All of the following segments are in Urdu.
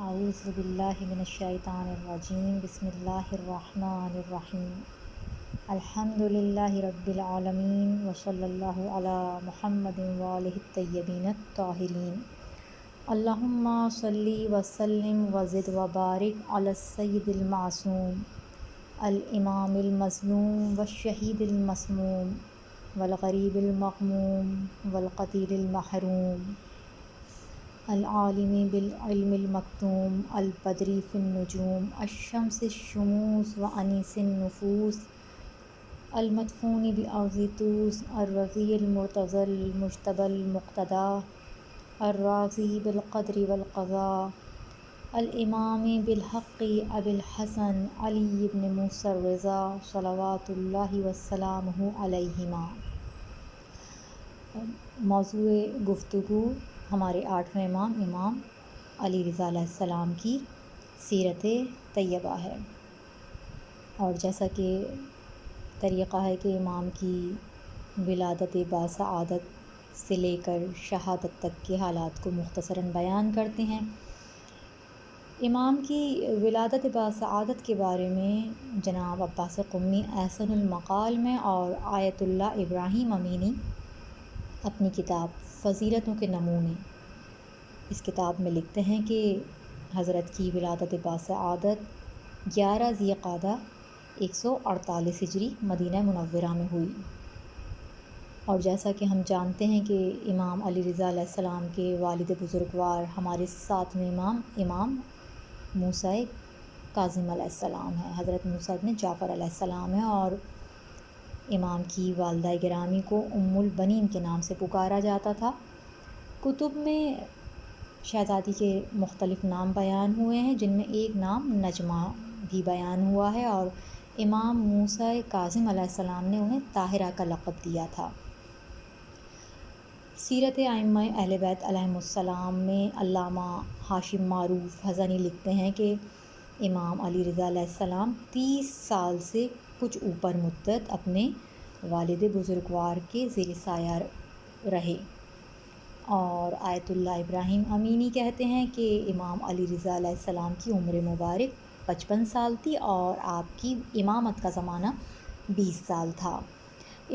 اعوذ باللہ من الشیطان الرجیم بسم اللہ الرحمن الرحیم الحمد للہ رب العالمین وصلی اللہ علی محمد وآلہ الطیبین الطاہرین اللہم صلی وسلم وزد وبارک علی السید المعصوم الامام المظلوم والشہید المسموم والغریب المغموم والقتیل المحروم العالم بالعلم المکتوم البدری فی النجوم الشمس الشموس وانیس النفوس المدفون بارض طوس الرضی المرتضی المجتبی المقتدی الراضی بالقدر والقضاء الامام بالحق ابی الحسن علی بن موسیٰ الرضا صلوات اللہ وسلامہ علیہما۔ موضوع گفتگو ہمارے 8ویں امام امام علی رضا علیہ السلام کی سیرت طیبہ ہے، اور جیسا کہ طریقہ ہے کہ امام کی ولادت باسعادت سے لے کر شہادت تک کے حالات کو مختصراً بیان کرتے ہیں۔ امام کی ولادت باسعادت کے بارے میں جناب عباس قمی احسن المقال میں اور آیت اللہ ابراہیم امینی اپنی کتاب فضیلتوں کے نمونے اس کتاب میں لکھتے ہیں کہ حضرت کی ولادت باسعادت 11 ذی القعدہ 148 ہجری مدینہ منورہ میں ہوئی، اور جیسا کہ ہم جانتے ہیں کہ امام علی رضا علیہ السلام کے والد بزرگوار ہمارے 7ویں امام امام موسیٰ کاظم علیہ السلام ہیں، حضرت موسیٰ ابن جعفر علیہ السلام ہیں، اور امام کی والدہ گرامی کو ام البنین کے نام سے پکارا جاتا تھا۔ کتب میں شہزادی کے مختلف نام بیان ہوئے ہیں، جن میں ایک نام نجمہ بھی بیان ہوا ہے، اور امام موسیٰ کاظم علیہ السلام نے انہیں طاہرہ کا لقب دیا تھا۔ سیرت ائمہ اہل بیت علیہم السلام میں علامہ ہاشم معروف حزنی لکھتے ہیں کہ امام علی رضا علیہ السلام 30 سال سے کچھ اوپر مدت اپنے والد بزرگوار کے زیر سایہ رہے، اور آیت اللہ ابراہیم امینی کہتے ہیں کہ امام علی رضا علیہ السلام کی عمر مبارک 55 سال تھی اور آپ کی امامت کا زمانہ 20 سال تھا۔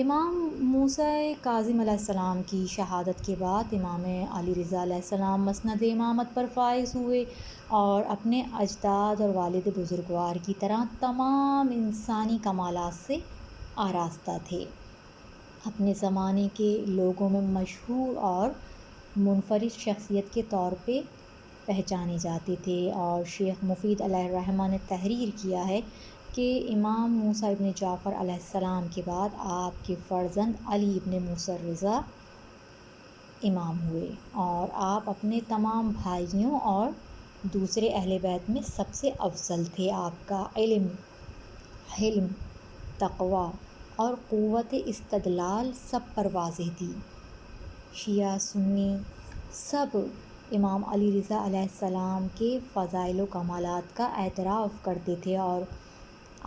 امام موسیٰ کاظم علیہ السلام کی شہادت کے بعد امام علی رضا علیہ السلام مسند امامت پر فائز ہوئے، اور اپنے اجداد اور والد بزرگوار کی طرح تمام انسانی کمالات سے آراستہ تھے۔ اپنے زمانے کے لوگوں میں مشہور اور منفرد شخصیت کے طور پہ پہچانے جاتے تھے، اور شیخ مفید علیہ الرحمہ نے تحریر کیا ہے کہ امام موسیٰ ابن جعفر علیہ السلام کے بعد آپ کے فرزند علی ابن موسیٰ الرضا امام ہوئے، اور آپ اپنے تمام بھائیوں اور دوسرے اہل بیت میں سب سے افضل تھے۔ آپ کا علم، حلم، تقوی اور قوت استدلال سب پر واضح تھی۔ شیعہ سنی سب امام علی رضا علیہ السلام کے فضائل و کمالات کا اعتراف کرتے تھے، اور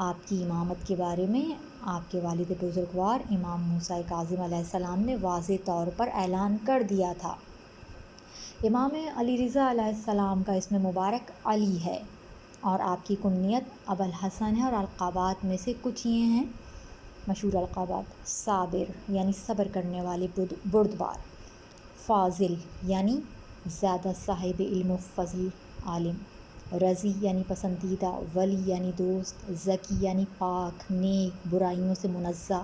آپ کی امامت کے بارے میں آپ کے والد بزرگوار امام موسیٰ کاظم علیہ السلام نے واضح طور پر اعلان کر دیا تھا۔ امام علی رضا علیہ السلام کا اسم مبارک علی ہے، اور آپ کی کنیت ابوالحسن ہے، اور القابات میں سے کچھ یہ ہیں مشہور القابات: صابر یعنی صبر کرنے والے، بردبار، فاضل یعنی زیادہ صاحب علم و فضل عالم، رضی یعنی پسندیدہ، ولی یعنی دوست، ذکی یعنی پاک نیک برائیوں سے منزہ،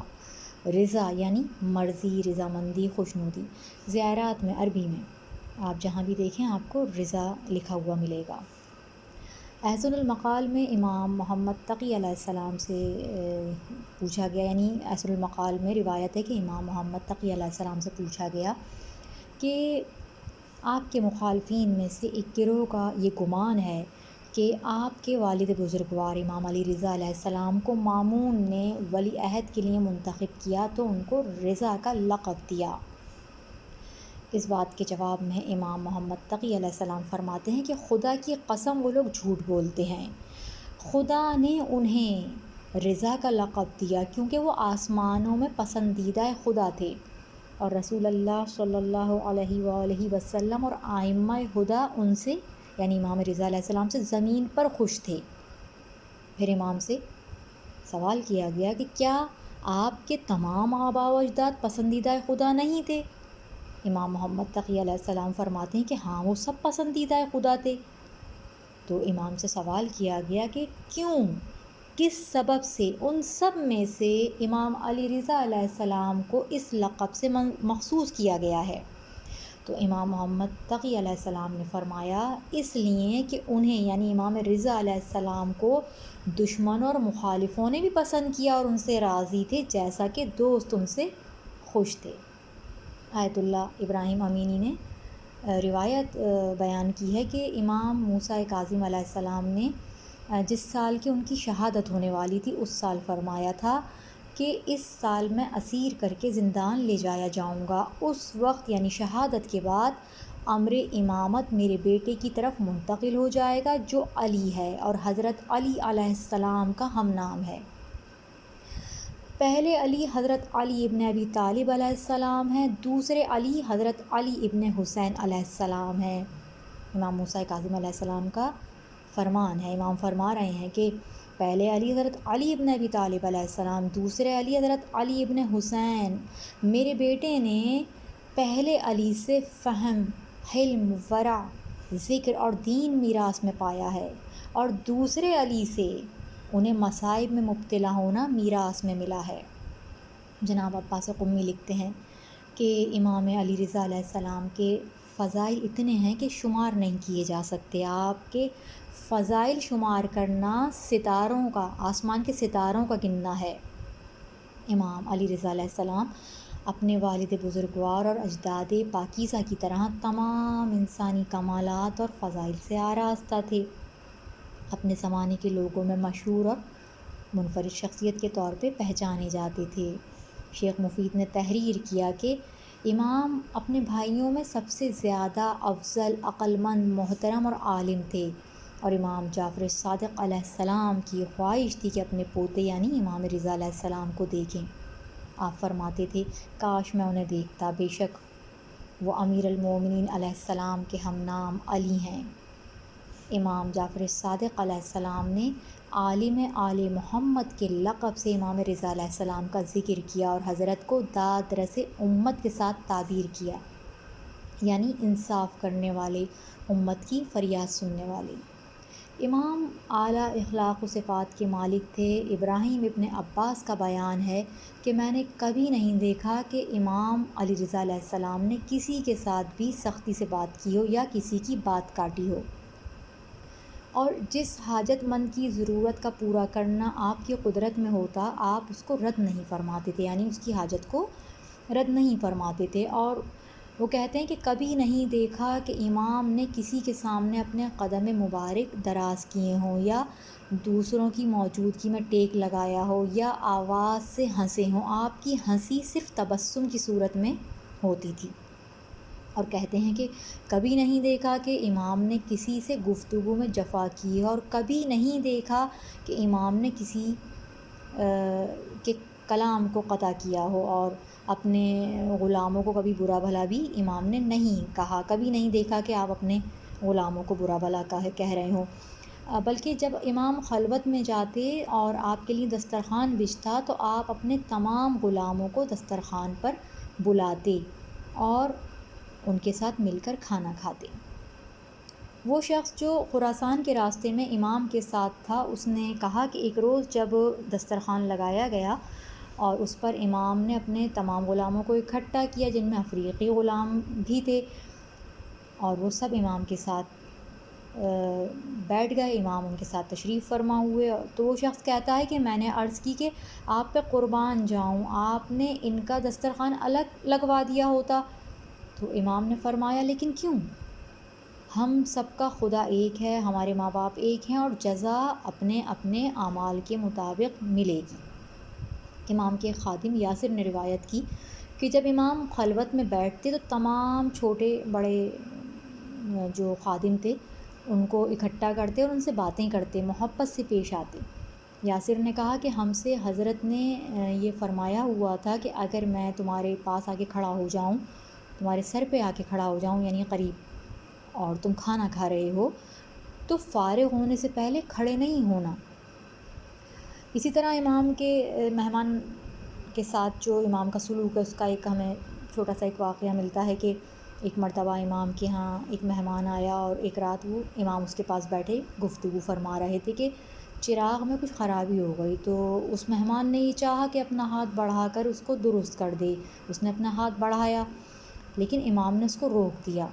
رضا یعنی مرضی رضامندی خوشنودی۔ زیارات میں عربی میں آپ جہاں بھی دیکھیں آپ کو رضا لکھا ہوا ملے گا۔ احسن المقال میں امام محمد تقی علیہ السلام سے پوچھا گیا، یعنی احسن المقال میں روایت ہے کہ امام محمد تقی علیہ السلام سے پوچھا گیا کہ آپ کے مخالفین میں سے ایک گروہ کا یہ گمان ہے کہ آپ کے والد بزرگوار امام علی رضا علیہ السلام کو مامون نے ولی عہد کے لیے منتخب کیا تو ان کو رضا کا لقب دیا۔ اس بات کے جواب میں امام محمد تقی علیہ السلام فرماتے ہیں کہ خدا کی قسم وہ لوگ جھوٹ بولتے ہیں، خدا نے انہیں رضا کا لقب دیا کیونکہ وہ آسمانوں میں پسندیدہ خدا تھے، اور رسول اللہ صلی اللہ علیہ وآلہ وسلم اور ائمہ ہدیٰ ان سے یعنی امام رضا علیہ السلام سے زمین پر خوش تھے۔ پھر امام سے سوال کیا گیا کہ کیا آپ کے تمام آباء و اجداد پسندیدہ خدا نہیں تھے؟ امام محمد تقی علیہ السلام فرماتے ہیں کہ ہاں، وہ سب پسندیدہ خدا تھے۔ تو امام سے سوال کیا گیا کہ کیوں، کس سبب سے ان سب میں سے امام علی رضا علیہ السلام کو اس لقب سے مخصوص کیا گیا ہے؟ تو امام محمد تقی علیہ السلام نے فرمایا اس لیے کہ انہیں یعنی امام رضا علیہ السلام کو دشمنوں اور مخالفوں نے بھی پسند کیا اور ان سے راضی تھے جیسا کہ دوست ان سے خوش تھے۔ آیت اللہ ابراہیم امینی نے روایت بیان کی ہے کہ امام موسیٰ کاظم علیہ السلام نے جس سال کی ان کی شہادت ہونے والی تھی اس سال فرمایا تھا کہ اس سال میں اسیر کر کے زندان لے جایا جاؤں گا، اس وقت یعنی شہادت کے بعد امر امامت میرے بیٹے کی طرف منتقل ہو جائے گا جو علی ہے اور حضرت علی علیہ السلام کا ہم نام ہے۔ پہلے علی حضرت علی ابن ابی طالب علیہ السلام ہیں، دوسرے علی حضرت علی ابن حسین علیہ السلام ہیں۔ امام موسیٰ کاظم علیہ السلام کا فرمان ہے، امام فرما رہے ہیں کہ پہلے علی حضرت علی ابن ابی طالب علیہ السلام، دوسرے علی حضرت علی ابن حسین۔ میرے بیٹے نے پہلے علی سے فہم، حلم، ورع، ذکر اور دین میراث میں پایا ہے، اور دوسرے علی سے انہیں مصائب میں مبتلا ہونا میراث میں ملا ہے۔ جناب عباس قمی لکھتے ہیں کہ امام علی رضا علیہ السلام کے فضائل اتنے ہیں کہ شمار نہیں کیے جا سکتے۔ آپ کے فضائل شمار کرنا ستاروں کا، آسمان کے ستاروں کا گننا ہے۔ امام علی رضا علیہ السلام اپنے والد بزرگوار اور اجداد پاکیزہ کی طرح تمام انسانی کمالات اور فضائل سے آراستہ تھے۔ اپنے زمانے کے لوگوں میں مشہور اور منفرد شخصیت کے طور پہ پہچانے جاتے تھے۔ شیخ مفید نے تحریر کیا کہ امام اپنے بھائیوں میں سب سے زیادہ افضل، عقل مند، محترم اور عالم تھے، اور امام جعفر صادق علیہ السلام کی خواہش تھی کہ اپنے پوتے یعنی امام رضا علیہ السلام کو دیکھیں۔ آپ فرماتے تھے کاش میں انہیں دیکھتا، بے شک وہ امیر المومنین علیہ السلام کے ہم نام علی ہیں۔ امام جعفر صادق علیہ السلام نے عالم آل محمد کے لقب سے امام رضا علیہ السلام کا ذکر کیا اور حضرت کو داد رس امت کے ساتھ تعبیر کیا، یعنی انصاف کرنے والے، امت کی فریاد سننے والے۔ امام اعلیٰ اخلاق و صفات کے مالک تھے۔ ابراہیم ابن عباس کا بیان ہے کہ میں نے کبھی نہیں دیکھا کہ امام علی رضا علیہ السلام نے کسی کے ساتھ بھی سختی سے بات کی ہو یا کسی کی بات کاٹی ہو، اور جس حاجت مند کی ضرورت کا پورا کرنا آپ کی قدرت میں ہوتا آپ اس کو رد نہیں فرماتے تھے، یعنی اس کی حاجت کو رد نہیں فرماتے تھے۔ اور وہ کہتے ہیں کہ کبھی نہیں دیکھا کہ امام نے کسی کے سامنے اپنے قدم مبارک دراز کیے ہوں یا دوسروں کی موجودگی میں ٹیک لگایا ہو یا آواز سے ہنسے ہوں۔ آپ کی ہنسی صرف تبسم کی صورت میں ہوتی تھی۔ اور کہتے ہیں کہ کبھی نہیں دیکھا کہ امام نے کسی سے گفتگو میں جفا کی ہے، اور کبھی نہیں دیکھا کہ امام نے کسی کے کلام کو قطع کیا ہو، اور اپنے غلاموں کو کبھی برا بھلا بھی امام نے نہیں کہا۔ کبھی نہیں دیکھا کہ آپ اپنے غلاموں کو برا بھلا کہہ رہے ہوں، بلکہ جب امام خلوت میں جاتے اور آپ کے لیے دسترخوان بچھتا تو آپ اپنے تمام غلاموں کو دسترخوان پر بلاتے اور ان کے ساتھ مل کر کھانا کھاتے۔ وہ شخص جو خراسان کے راستے میں امام کے ساتھ تھا، اس نے کہا کہ ایک روز جب دسترخوان لگایا گیا اور اس پر امام نے اپنے تمام غلاموں کو اکٹھا کیا، جن میں افریقی غلام بھی تھے، اور وہ سب امام کے ساتھ بیٹھ گئے، امام ان کے ساتھ تشریف فرما ہوئے۔ تو وہ شخص کہتا ہے کہ میں نے عرض کی کہ آپ پہ قربان جاؤں، آپ نے ان کا دسترخوان الگ لگوا دیا ہوتا۔ تو امام نے فرمایا لیکن کیوں؟ ہم سب کا خدا ایک ہے، ہمارے ماں باپ ایک ہیں، اور جزا اپنے اپنے اعمال کے مطابق ملے گی۔ امام کے خادم یاسر نے روایت کی کہ جب امام خلوت میں بیٹھتے تو تمام چھوٹے بڑے جو خادم تھے ان کو اکٹھا کرتے اور ان سے باتیں کرتے، محبت سے پیش آتے۔ یاسر نے کہا کہ ہم سے حضرت نے یہ فرمایا ہوا تھا کہ اگر میں تمہارے پاس آ کے کھڑا ہو جاؤں، تمہارے سر پہ آ کے کھڑا ہو جاؤں، یعنی قریب، اور تم کھانا کھا رہے ہو تو فارغ ہونے سے پہلے کھڑے نہیں ہونا۔ اسی طرح امام کے مہمان کے ساتھ جو امام کا سلوک ہے اس کا ایک ہمیں چھوٹا سا ایک واقعہ ملتا ہے کہ ایک مرتبہ امام کے ہاں ایک مہمان آیا اور ایک رات وہ امام اس کے پاس بیٹھے گفتگو فرما رہے تھے کہ چراغ میں کچھ خرابی ہو گئی، تو اس مہمان نے یہ چاہا کہ اپنا ہاتھ بڑھا کر اس کو درست کر دے۔ اس نے اپنا ہاتھ بڑھایا لیکن امام نے اس کو روک دیا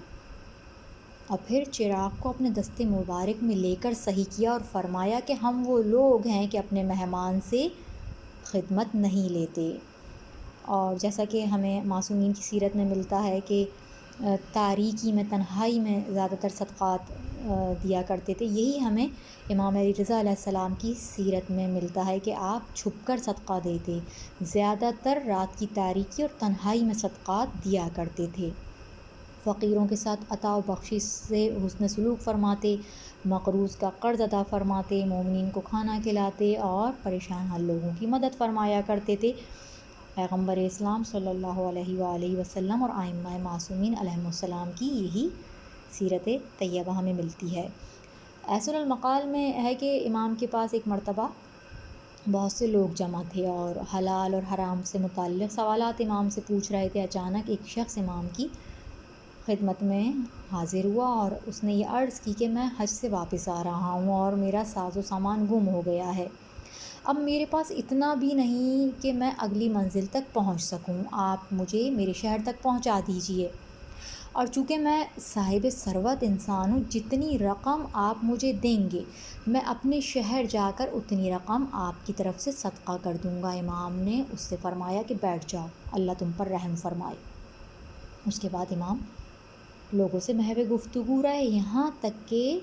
اور پھر چراغ کو اپنے دستے مبارک میں لے کر صحیح کیا اور فرمایا کہ ہم وہ لوگ ہیں کہ اپنے مہمان سے خدمت نہیں لیتے۔ اور جیسا کہ ہمیں معصومین کی سیرت میں ملتا ہے کہ تاریکی میں، تنہائی میں زیادہ تر صدقات دیا کرتے تھے، یہی ہمیں امام علی رضا علیہ السلام کی سیرت میں ملتا ہے کہ آپ چھپ کر صدقہ دیتے، زیادہ تر رات کی تاریکی اور تنہائی میں صدقات دیا کرتے تھے۔ فقیروں کے ساتھ عطا و بخشش سے حسن سلوک فرماتے، مقروض کا قرض ادا فرماتے، مومنین کو کھانا کھلاتے اور پریشان حال لوگوں کی مدد فرمایا کرتے تھے۔ پیغمبر اسلام صلی اللہ علیہ وآلہ وسلم اور ائمہ معصومین علیہم السلام کی یہی سیرت طیبہ ہمیں ملتی ہے۔ احسن المقال میں ہے کہ امام کے پاس ایک مرتبہ بہت سے لوگ جمع تھے اور حلال اور حرام سے متعلق سوالات امام سے پوچھ رہے تھے۔ اچانک ایک شخص امام کی خدمت میں حاضر ہوا اور اس نے یہ عرض کی کہ میں حج سے واپس آ رہا ہوں اور میرا ساز و سامان گم ہو گیا ہے۔ اب میرے پاس اتنا بھی نہیں کہ میں اگلی منزل تک پہنچ سکوں، آپ مجھے میرے شہر تک پہنچا دیجئے، اور چونکہ میں صاحب ثروت انسان ہوں، جتنی رقم آپ مجھے دیں گے میں اپنے شہر جا کر اتنی رقم آپ کی طرف سے صدقہ کر دوں گا۔ امام نے اس سے فرمایا کہ بیٹھ جاؤ، اللہ تم پر رحم فرمائے۔ اس کے بعد امام لوگوں سے محو گفتگو رہے، یہاں تک کہ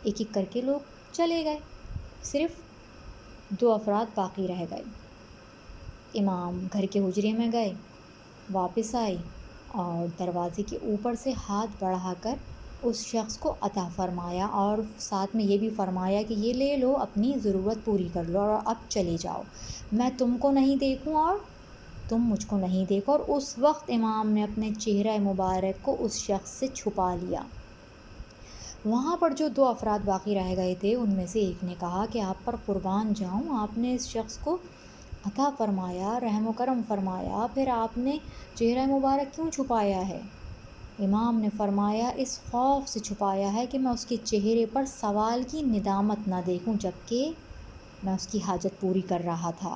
ایک ایک کر کے لوگ چلے گئے، صرف 2 افراد باقی رہ گئے۔ امام گھر کے حجرے میں گئے، واپس آئے اور دروازے کے اوپر سے ہاتھ بڑھا کر اس شخص کو عطا فرمایا اور ساتھ میں یہ بھی فرمایا کہ یہ لے لو، اپنی ضرورت پوری کر لو اور اب چلے جاؤ، میں تم کو نہیں دیکھوں اور تم مجھ کو نہیں دیکھو۔ اور اس وقت امام نے اپنے چہرہ مبارک کو اس شخص سے چھپا لیا۔ وہاں پر جو 2 افراد باقی رہ گئے تھے ان میں سے ایک نے کہا کہ آپ پر قربان جاؤں، آپ نے اس شخص کو عطا فرمایا، رحم و کرم فرمایا، پھر آپ نے چہرہ مبارک کیوں چھپایا ہے؟ امام نے فرمایا اس خوف سے چھپایا ہے کہ میں اس کے چہرے پر سوال کی ندامت نہ دیکھوں جبکہ میں اس کی حاجت پوری کر رہا تھا۔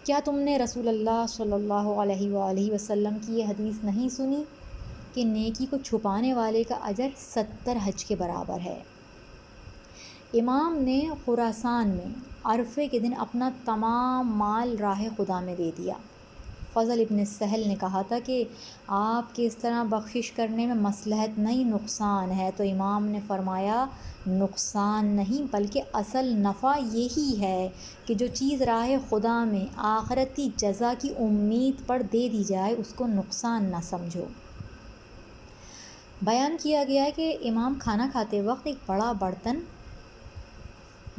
کیا تم نے رسول اللہ صلی اللہ علیہ وآلہ وسلم کی یہ حدیث نہیں سنی کہ نیکی کو چھپانے والے کا اجر 70 حج کے برابر ہے؟ امام نے خراسان میں عرفے کے دن اپنا تمام مال راہ خدا میں دے دیا۔ فضل ابن سہل نے کہا تھا کہ آپ کے اس طرح بخشش کرنے میں مصلحت نہیں، نقصان ہے، تو امام نے فرمایا نقصان نہیں بلکہ اصل نفع یہی ہے کہ جو چیز راہ خدا میں آخرتی جزا کی امید پر دے دی جائے اس کو نقصان نہ سمجھو۔ بیان کیا گیا ہے کہ امام کھانا کھاتے وقت ایک بڑا برتن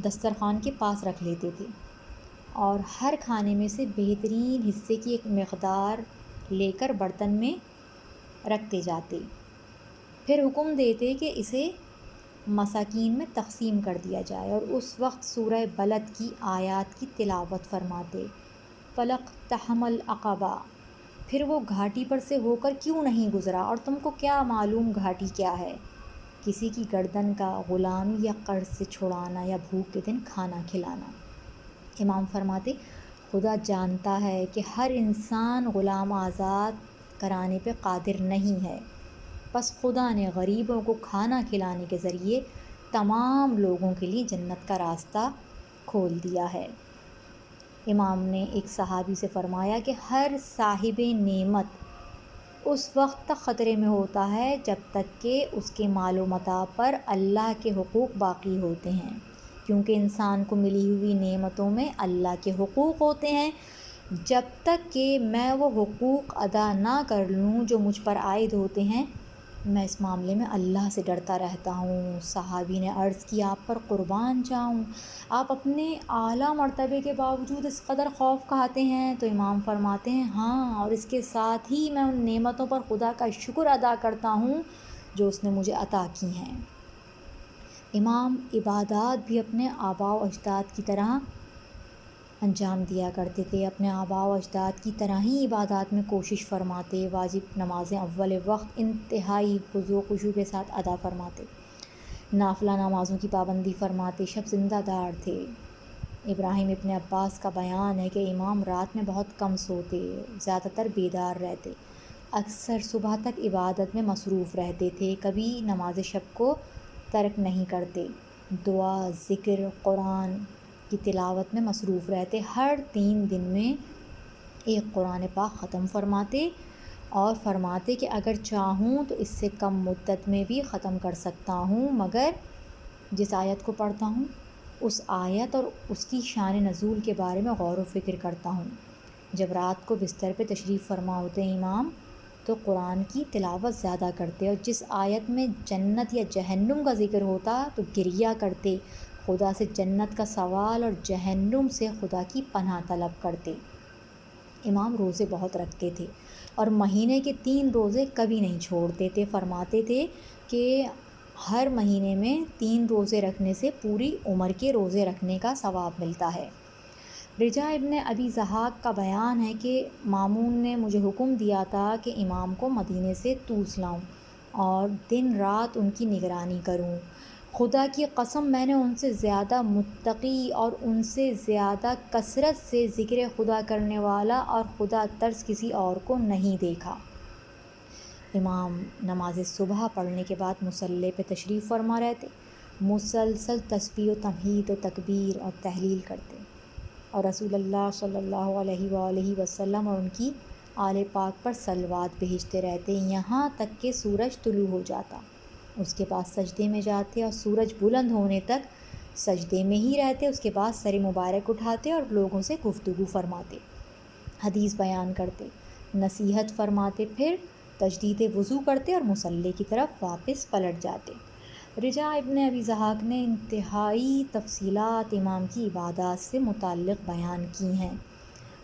دسترخوان کے پاس رکھ لیتے تھے اور ہر کھانے میں سے بہترین حصے کی ایک مقدار لے کر برتن میں رکھتے جاتے، پھر حکم دیتے کہ اسے مساکین میں تقسیم کر دیا جائے، اور اس وقت سورہ بلد کی آیات کی تلاوت فرماتے، فَلَاقْتَحَمَ الْعَقَبَةَ، پھر وہ گھاٹی پر سے ہو کر کیوں نہیں گزرا، اور تم کو کیا معلوم گھاٹی کیا ہے؟ کسی کی گردن کا غلامی یا قرض سے چھڑانا یا بھوک کے دن کھانا کھلانا۔ امام فرماتے خدا جانتا ہے کہ ہر انسان غلام آزاد کرانے پہ قادر نہیں ہے، بس خدا نے غریبوں کو کھانا کھلانے کے ذریعے تمام لوگوں کے لیے جنت کا راستہ کھول دیا ہے۔ امام نے ایک صحابی سے فرمایا کہ ہر صاحب نعمت اس وقت تک خطرے میں ہوتا ہے جب تک کہ اس کے مال و متاع پر اللہ کے حقوق باقی ہوتے ہیں، کیونکہ انسان کو ملی ہوئی نعمتوں میں اللہ کے حقوق ہوتے ہیں۔ جب تک کہ میں وہ حقوق ادا نہ کر لوں جو مجھ پر عائد ہوتے ہیں میں اس معاملے میں اللہ سے ڈرتا رہتا ہوں۔ صحابی نے عرض کی آپ پر قربان جاؤں، آپ اپنے اعلیٰ مرتبے کے باوجود اس قدر خوف کھاتے ہیں؟ تو امام فرماتے ہیں ہاں، اور اس کے ساتھ ہی میں ان نعمتوں پر خدا کا شکر ادا کرتا ہوں جو اس نے مجھے عطا کی ہیں۔ امام عبادات بھی اپنے آباء و اجداد کی طرح انجام دیا کرتے تھے، اپنے آباء و اجداد کی طرح ہی عبادات میں کوشش فرماتے، واجب نمازیں اول وقت انتہائی خضوع و خشوع کے ساتھ ادا فرماتے، نافلہ نمازوں کی پابندی فرماتے، شب زندہ دار تھے۔ ابراہیم ابن عباس کا بیان ہے کہ امام رات میں بہت کم سوتے، زیادہ تر بیدار رہتے، اکثر صبح تک عبادت میں مصروف رہتے تھے، کبھی نماز شب کو ترک نہیں کرتے، دعا، ذکر، قرآن کی تلاوت میں مصروف رہتے، ہر 3 دن میں ایک قرآن پاک ختم فرماتے اور فرماتے کہ اگر چاہوں تو اس سے کم مدت میں بھی ختم کر سکتا ہوں، مگر جس آیت کو پڑھتا ہوں اس آیت اور اس کی شان نزول کے بارے میں غور و فکر کرتا ہوں۔ جب رات کو بستر پہ تشریف فرما ہوتے امام تو قرآن کی تلاوت زیادہ کرتے، اور جس آیت میں جنت یا جہنم کا ذکر ہوتا تو گریہ کرتے، خدا سے جنت کا سوال اور جہنم سے خدا کی پناہ طلب کرتے۔ امام روزے بہت رکھتے تھے اور مہینے کے 3 روزے کبھی نہیں چھوڑتے تھے، فرماتے تھے کہ ہر مہینے میں 3 روزے رکھنے سے پوری عمر کے روزے رکھنے کا ثواب ملتا ہے۔ رجا ابن ابی ضحاک کا بیان ہے کہ مامون نے مجھے حکم دیا تھا کہ امام کو مدینے سے طوس لاؤں اور دن رات ان کی نگرانی کروں۔ خدا کی قسم میں نے ان سے زیادہ متقی اور ان سے زیادہ کثرت سے ذکر خدا کرنے والا اور خدا ترس کسی اور کو نہیں دیکھا۔ امام نماز صبح پڑھنے کے بعد مصلی پہ تشریف فرما رہتے، مسلسل تسبیح و تمہید و تکبیر اور تحلیل کرتے، اور رسول اللہ صلی اللہ علیہ وآلہ وسلم اور ان کی آل پاک پر صلوات بھیجتے رہتے یہاں تک کہ سورج طلوع ہو جاتا۔ اس کے بعد سجدے میں جاتے اور سورج بلند ہونے تک سجدے میں ہی رہتے، اس کے بعد سر مبارک اٹھاتے اور لوگوں سے گفتگو فرماتے، حدیث بیان کرتے، نصیحت فرماتے، پھر تجدید وضو کرتے اور مصلی کی طرف واپس پلٹ جاتے۔ رجا ابن ابی ضحاک نے انتہائی تفصیلات امام کی عبادات سے متعلق بیان کی ہیں،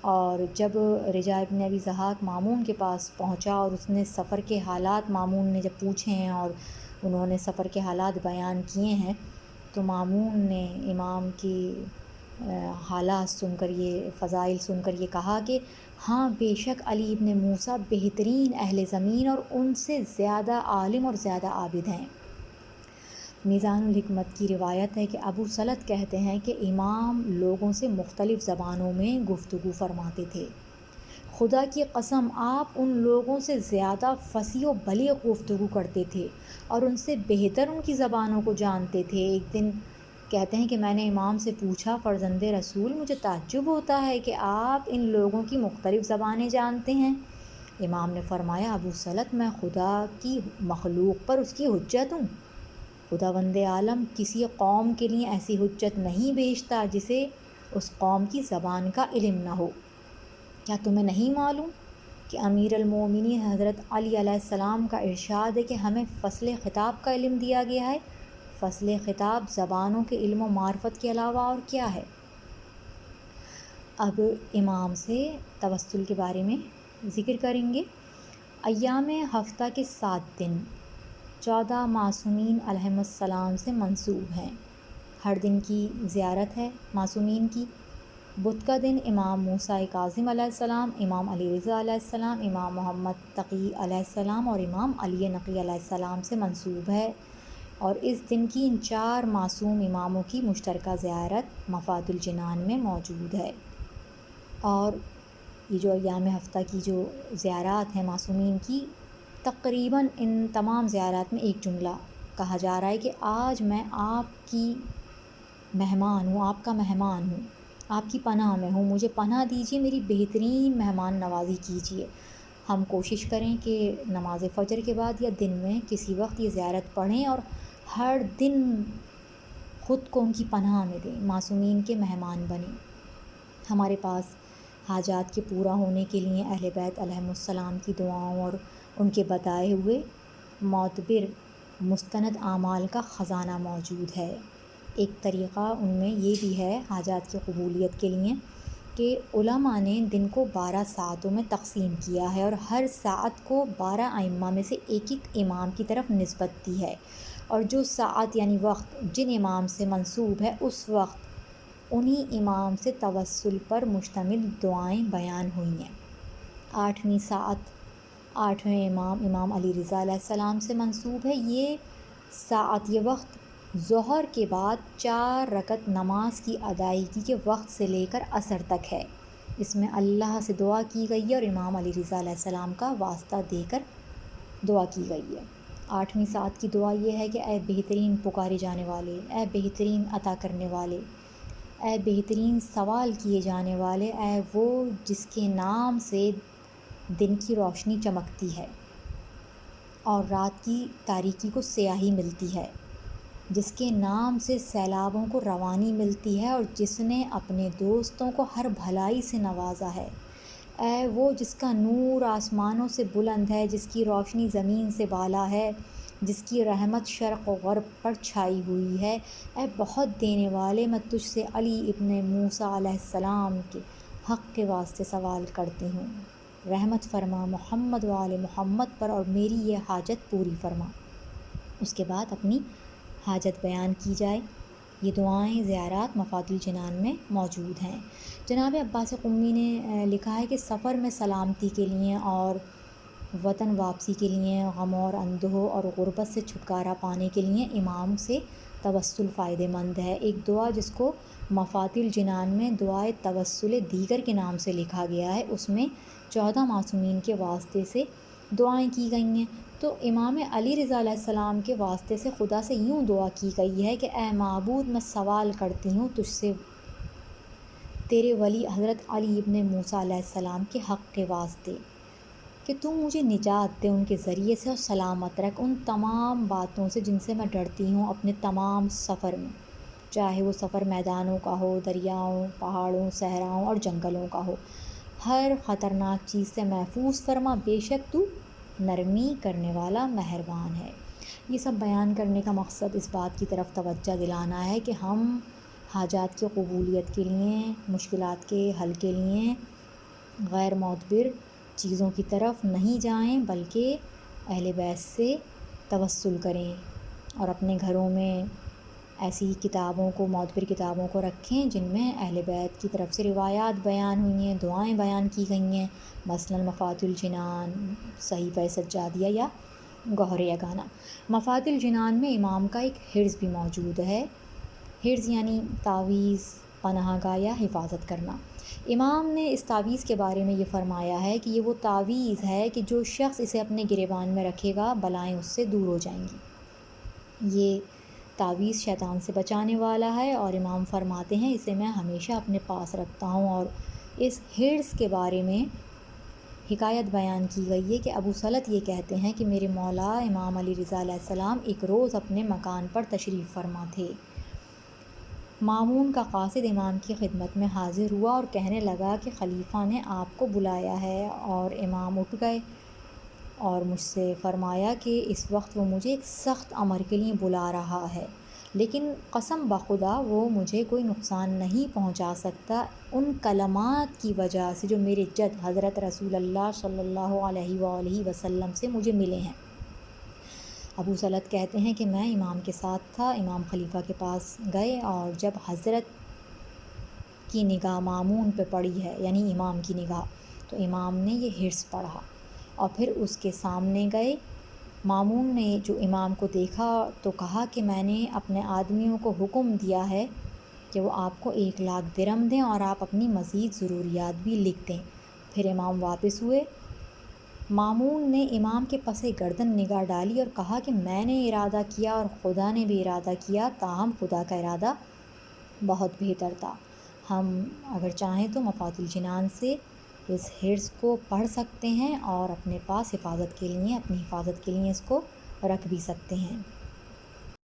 اور جب رجا ابن ابی ضحاک مامون کے پاس پہنچا اور اس نے سفر کے حالات مامون نے جب پوچھے ہیں اور انہوں نے سفر کے حالات بیان کیے ہیں تو مامون نے امام کی حالات سن کر، یہ فضائل سن کر یہ کہا کہ ہاں بے شک علی ابن موسیٰ بہترین اہل زمین اور ان سے زیادہ عالم اور زیادہ عابد ہیں۔ میزان الحکمت کی روایت ہے کہ ابو سلط کہتے ہیں کہ امام لوگوں سے مختلف زبانوں میں گفتگو فرماتے تھے، خدا کی قسم آپ ان لوگوں سے زیادہ فصیح و بلیغ گفتگو کرتے تھے اور ان سے بہتر ان کی زبانوں کو جانتے تھے۔ ایک دن کہتے ہیں کہ میں نے امام سے پوچھا، فرزند رسول مجھے تعجب ہوتا ہے کہ آپ ان لوگوں کی مختلف زبانیں جانتے ہیں۔ امام نے فرمایا، ابو سلط میں خدا کی مخلوق پر اس کی حجت ہوں، خداوند عالم کسی قوم کے لیے ایسی حجت نہیں بھیجتا جسے اس قوم کی زبان کا علم نہ ہو۔ کیا تمہیں نہیں معلوم کہ امیر المومنین حضرت علی علیہ السلام کا ارشاد ہے کہ ہمیں فصل خطاب کا علم دیا گیا ہے؟ فصل خطاب زبانوں کے علم و معرفت کے علاوہ اور کیا ہے؟ اب امام سے توسل کے بارے میں ذکر کریں گے۔ ایام ہفتہ کے 7 دن 14 معصومین علیہم السلام سے منسوب ہیں، ہر دن کی زیارت ہے معصومین کی۔ بدھ کا دن امام موسیٰ کاظم علیہ السلام، امام علی رضا علیہ السلام، امام محمد تقی علیہ السلام اور امام علی نقی علیہ السلام سے منسوب ہے، اور اس دن کی ان 4 معصوم اماموں کی مشترکہ زیارت مفاد الجنان میں موجود ہے۔ اور یہ جو ایام ہفتہ کی جو زیارات ہیں معصومین کی، تقریباً ان تمام زیارات میں ایک جملہ کہا جا رہا ہے کہ آج میں آپ کی مہمان ہوں، آپ کا مہمان ہوں، آپ کی پناہ میں ہوں، مجھے پناہ دیجیے، میری بہترین مہمان نوازی کیجیے۔ ہم کوشش کریں کہ نماز فجر کے بعد یا دن میں کسی وقت یہ زیارت پڑھیں اور ہر دن خود کو ان کی پناہ میں دیں، معصومین کے مہمان بنیں۔ ہمارے پاس حاجات کے پورا ہونے کے لیے اہل بیت علیہم السلام کی دعاؤں اور ان کے بتائے ہوئے معتبر مستند اعمال کا خزانہ موجود ہے۔ ایک طریقہ ان میں یہ بھی ہے حاجات کی قبولیت کے لیے کہ علماء نے دن کو 12 ساعتوں میں تقسیم کیا ہے اور ہر ساعت کو 12 ائمہ میں سے ایک ایک امام کی طرف نسبت دی ہے، اور جو ساعت یعنی وقت جن امام سے منسوب ہے اس وقت انہی امام سے توسل پر مشتمل دعائیں بیان ہوئی ہیں۔ 8ویں ساعت 8ویں امام علی رضا علیہ السلام سے منسوب ہے۔ یہ ساعت، یہ وقت ظہر کے بعد 4 رکعت نماز کی ادائیگی کے وقت سے لے کر عصر تک ہے۔ اس میں اللہ سے دعا کی گئی ہے اور امام علی رضا علیہ السلام کا واسطہ دے کر دعا کی گئی ہے۔ 8ویں ساعت کی دعا یہ ہے کہ اے بہترین پکارے جانے والے، اے بہترین عطا کرنے والے، اے بہترین سوال کیے جانے والے، اے وہ جس کے نام سے دن کی روشنی چمکتی ہے اور رات کی تاریکی کو سیاہی ملتی ہے، جس کے نام سے سیلابوں کو روانی ملتی ہے اور جس نے اپنے دوستوں کو ہر بھلائی سے نوازا ہے، اے وہ جس کا نور آسمانوں سے بلند ہے، جس کی روشنی زمین سے بالا ہے، جس کی رحمت شرق و غرب پر چھائی ہوئی ہے، اے بہت دینے والے، میں تجھ سے علی ابن موسیٰ علیہ السلام کے حق کے واسطے سوال کرتی ہوں، رحمت فرما محمد و آل محمد پر اور میری یہ حاجت پوری فرما۔ اس کے بعد اپنی حاجت بیان کی جائے۔ یہ دعائیں زیارات مفاتیح الجنان میں موجود ہیں۔ جناب عباس قمی نے لکھا ہے کہ سفر میں سلامتی کے لیے اور وطن واپسی کے لیے، غم اور اندوہ اور غربت سے چھٹکارا پانے کے لیے امام سے توسل فائدہ مند ہے۔ ایک دعا جس کو مفاتیح الجنان میں دعائے توسل دیگر کے نام سے لکھا گیا ہے، اس میں 14 معصومین کے واسطے سے دعائیں کی گئی ہیں۔ تو امام علی رضا علیہ السلام کے واسطے سے خدا سے یوں دعا کی گئی ہے کہ اے معبود، میں سوال کرتی ہوں تجھ سے تیرے ولی حضرت علی ابن موسیٰ علیہ السلام کے حق کے واسطے کہ تو مجھے نجات دے، ان کے ذریعے سے، اور سلامت رکھ ان تمام باتوں سے جن سے میں ڈرتی ہوں اپنے تمام سفر میں، چاہے وہ سفر میدانوں کا ہو، دریاؤں، پہاڑوں، صحراؤں اور جنگلوں کا ہو۔ ہر خطرناک چیز سے محفوظ فرما، بے شک تو نرمی کرنے والا مہربان ہے۔ یہ سب بیان کرنے کا مقصد اس بات کی طرف توجہ دلانا ہے کہ ہم حاجات کی قبولیت کے لیے، مشکلات کے حل کے لیے غیر معتبر چیزوں کی طرف نہیں جائیں، بلکہ اہل بیت سے توسل کریں اور اپنے گھروں میں ایسی کتابوں کو، معتبر کتابوں کو رکھیں جن میں اہل بیت کی طرف سے روایات بیان ہوئی ہیں، دعائیں بیان کی گئی ہیں، مثلاً مفاتیح الجنان، صحیفہ سجادیہ یا گوہر یگانہ۔ مفاتیح الجنان میں امام کا ایک حرز بھی موجود ہے۔ حرز یعنی تعویذ، پناہ گاہ یا حفاظت کرنا۔ امام نے اس تعویذ کے بارے میں یہ فرمایا ہے کہ یہ وہ تعویذ ہے کہ جو شخص اسے اپنے گریبان میں رکھے گا بلائیں اس سے دور ہو جائیں گی۔ یہ تعویذ شیطان سے بچانے والا ہے، اور امام فرماتے ہیں اسے میں ہمیشہ اپنے پاس رکھتا ہوں۔ اور اس حرز کے بارے میں حکایت بیان کی گئی ہے کہ ابو سلط یہ کہتے ہیں کہ میرے مولا امام علی رضا علیہ السلام ایک روز اپنے مکان پر تشریف فرما تھے۔ مامون کا قاصد امام کی خدمت میں حاضر ہوا اور کہنے لگا کہ خلیفہ نے آپ کو بلایا ہے، اور امام اٹھ گئے اور مجھ سے فرمایا کہ اس وقت وہ مجھے ایک سخت امر کے لیے بلا رہا ہے، لیکن قسم بخدا وہ مجھے کوئی نقصان نہیں پہنچا سکتا ان کلمات کی وجہ سے جو میرے جد حضرت رسول اللہ صلی اللہ علیہ وآلہ وسلم سے مجھے ملے ہیں۔ ابو سلط کہتے ہیں کہ میں امام کے ساتھ تھا، امام خلیفہ کے پاس گئے اور جب حضرت کی نگاہ مامون پہ پڑی ہے، یعنی امام کی نگاہ، تو امام نے یہ حرز پڑھا اور پھر اس کے سامنے گئے۔ مامون نے جو امام کو دیکھا تو کہا کہ میں نے اپنے آدمیوں کو حکم دیا ہے کہ وہ آپ کو 1,00,000 درم دیں اور آپ اپنی مزید ضروریات بھی لکھ دیں۔ پھر امام واپس ہوئے۔ مامون نے امام کے پس گردن نگاہ ڈالی اور کہا کہ میں نے ارادہ کیا اور خدا نے بھی ارادہ کیا، تاہم خدا کا ارادہ بہت بہتر تھا۔ ہم اگر چاہیں تو مفاتیح الجنان سے اس حرز کو پڑھ سکتے ہیں اور اپنے پاس حفاظت کے لیے، اپنی حفاظت کے لیے اس کو رکھ بھی سکتے ہیں۔